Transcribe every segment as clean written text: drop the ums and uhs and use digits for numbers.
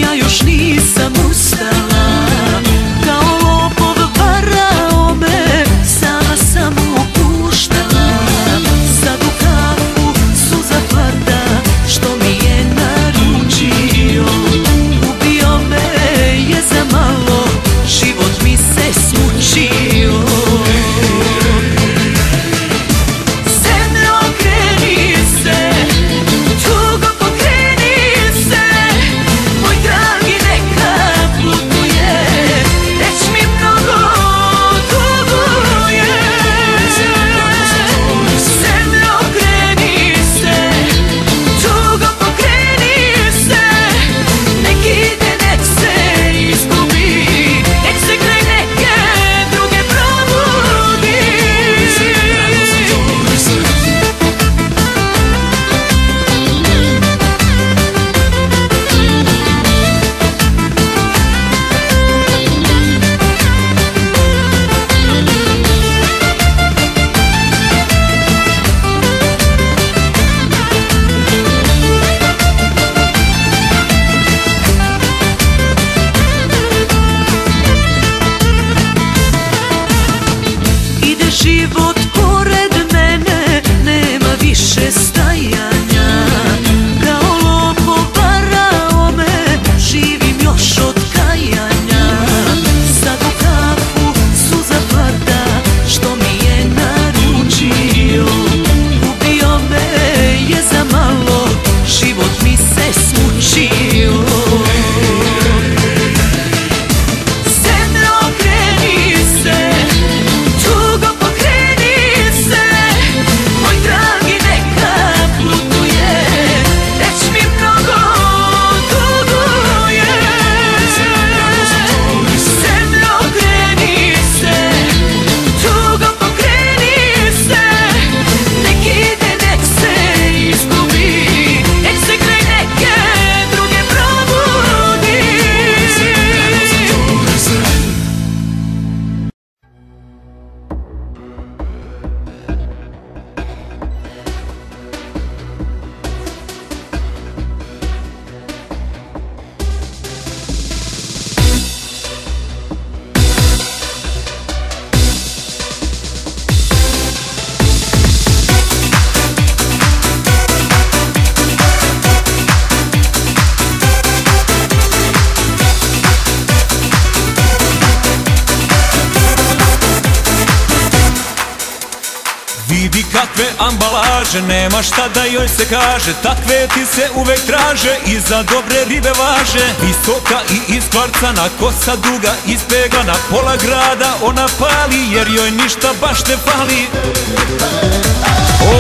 ja još nisam ustala. Kao lopov varao me, sama sam upuštala. Sad u kafu suza pada, što mi je naručio. Ubio me je za malo, život mi se smučio. Život pored mene, nema više stajanja. Kao lopov varao me, živim još od kajanja. Sad u kafu suza pada, što mi je naručio. Ubio me je za malo, život mi se smučio. Vidi kakve ambalaže, nema šta da joj se kaže. Takve ti se uvek traže i za dobre ribe važe. Visoka i iskvarcana, kosa duga, ispeglana. Pola grada ona pali, jer joj ništa baš ne fali.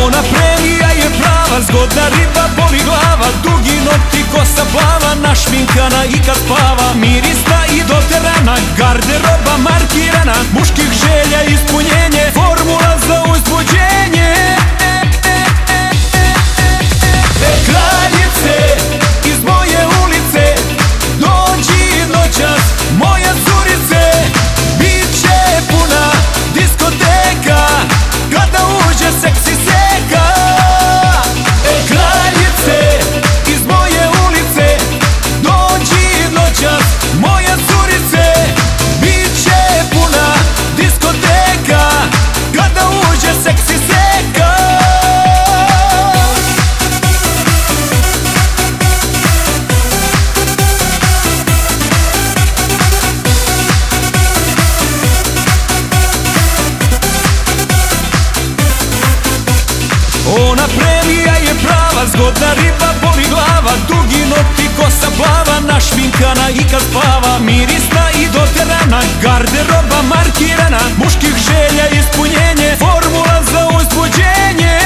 Ona premija je prava, zgodna riba, boli glava. Dugi nokti, kosa plava, našminkana i kad spava. Mirisna i doterana, garderoba markirana. Muških želja ispunjenje, formula za uzbuđenje. Kraljice iz moje ulice, dođi noćas moja curice. Biće puna diskoteka, kada uđe seksi seka. Kraljice iz moje ulice, dođi noćas moja curice. Biće puna diskoteka, kada uđe seksi seka. Ona premija je prava, zgodna riba, boli glava. Dugi nokti, kosa plava, našminkana i kad spava. Mirisna i doterana, garderoba markirana. Muških želja ispunjenje, formula za uzbuđenje.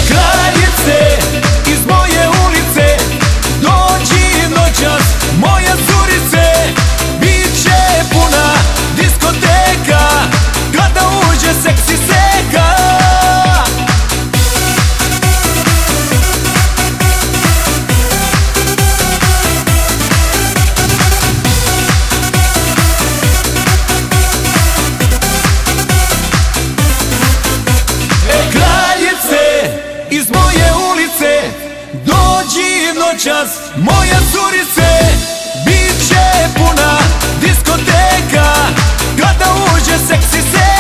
Kraljice iz moje ulice, dođi noćas moja curice. Biće puna diskoteka, kada uđe seksi seka. noćas, moja curice, bit će puna diskoteka. Kada uđe seksi se